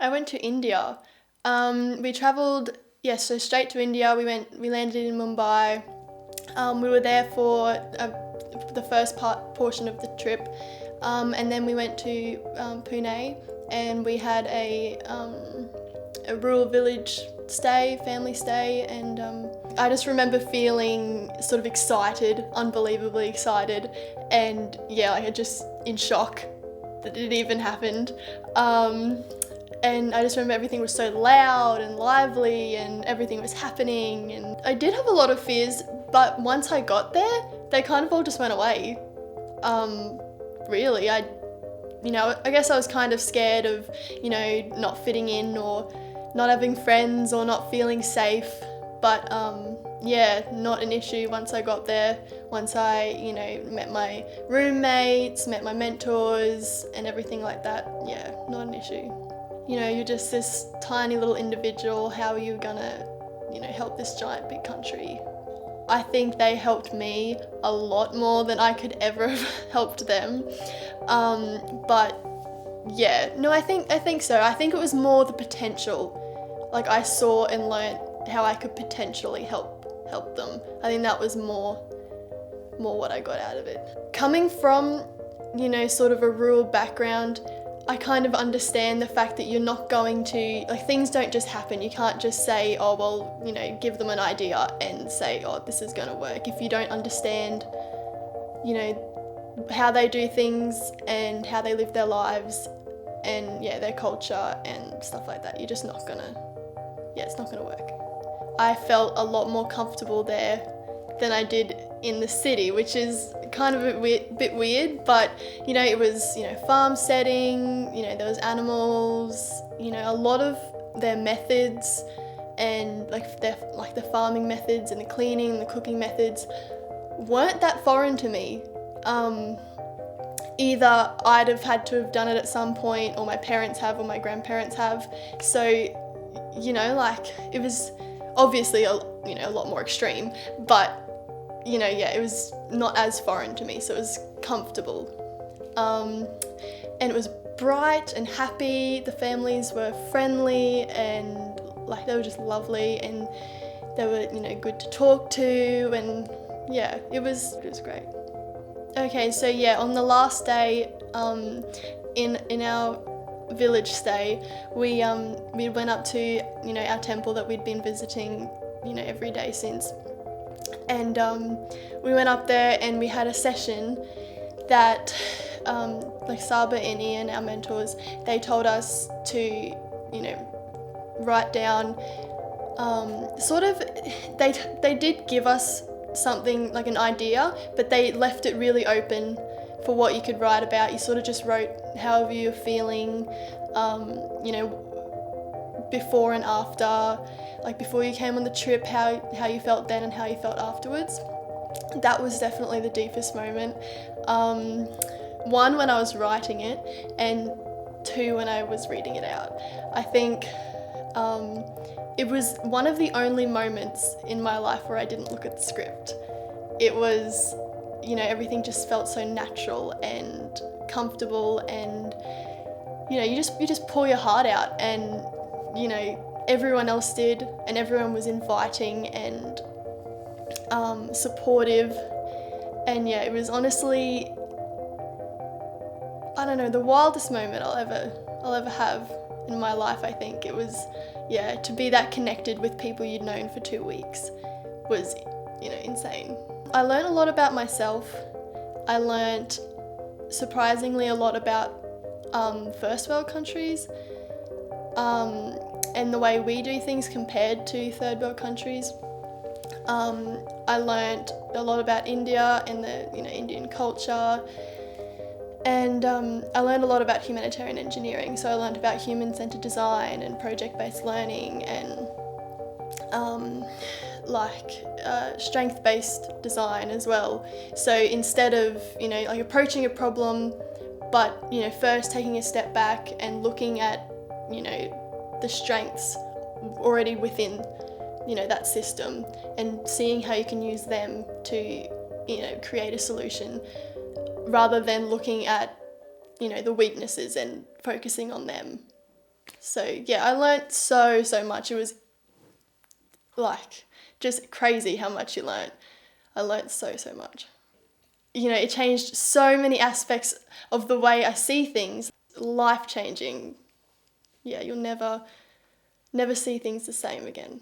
I went to India. We travelled, yes, so straight to India. We landed in Mumbai. We were there for the first portion of the trip, and then we went to Pune, and we had a rural village family stay, and I just remember feeling sort of excited, unbelievably excited, and yeah, like I just in shock that it even happened. And I just remember everything was so loud and lively and everything was happening, and I did have a lot of fears, but once I got there, they kind of all just went away. Really, I guess I was kind of scared of, not fitting in or not having friends or not feeling safe, but yeah, not an issue once I got there. Once I, met my roommates, met my mentors and everything like that, yeah, not an issue. You're just this tiny little individual, how are you gonna, help this giant big country? I think they helped me a lot more than I could ever have helped them. But yeah, no, I think so. I think it was more the potential. Like I saw and learnt how I could potentially help them. I think that was more what I got out of it. Coming from, sort of a rural background, I kind of understand the fact that you're not going to, like, things don't just happen. You can't just say, oh, well, give them an idea and say, oh, this is going to work. If you don't understand, how they do things and how they live their lives and, yeah, their culture and stuff like that, you're just not going to, it's not going to work. I felt a lot more comfortable there than I did in the city, which is kind of a bit weird, but it was farm setting, there was animals, a lot of their methods and the farming methods and the cleaning and the cooking methods weren't that foreign to me. Either I'd have had to have done it at some point, or my parents have, or my grandparents have, so it was obviously a lot more extreme, but it was not as foreign to me, so it was comfortable. And it was bright and happy. The families were friendly and they were just lovely, and they were good to talk to, and yeah, it was great. Okay, so yeah, on the last day in our village stay, we went up to our temple that we'd been visiting every day since. And we went up there and we had a session that Saba and Ian, our mentors, they told us to write down they did give us something like an idea, but they left it really open for what you could write about. You sort of just wrote however you're feeling, before and after, like before you came on the trip, how you felt then and how you felt afterwards. That was definitely the deepest moment. One, when I was writing it, and two, when I was reading it out. I think it was one of the only moments in my life where I didn't look at the script. It was, everything just felt so natural and comfortable, and you just pour your heart out, and everyone else did, and everyone was inviting and supportive, and yeah, it was honestly, I don't know, the wildest moment I'll ever have in my life. I think it was, yeah, to be that connected with people you'd known for 2 weeks was, insane. I learned a lot about myself. I learned surprisingly a lot about first world countries, and the way we do things compared to third world countries. I learned a lot about India and the Indian culture, and I learned a lot about humanitarian engineering. So I learned about human-centered design and project-based learning, and strength-based design as well. So instead of approaching a problem, but first taking a step back and looking at the strengths already within that system, and seeing how you can use them to create a solution, rather than looking at the weaknesses and focusing on them. So yeah, I learnt so much. It was like just crazy how much you learnt. I learnt so much. You know, it changed so many aspects of the way I see things. Life changing. Yeah, you'll never see things the same again.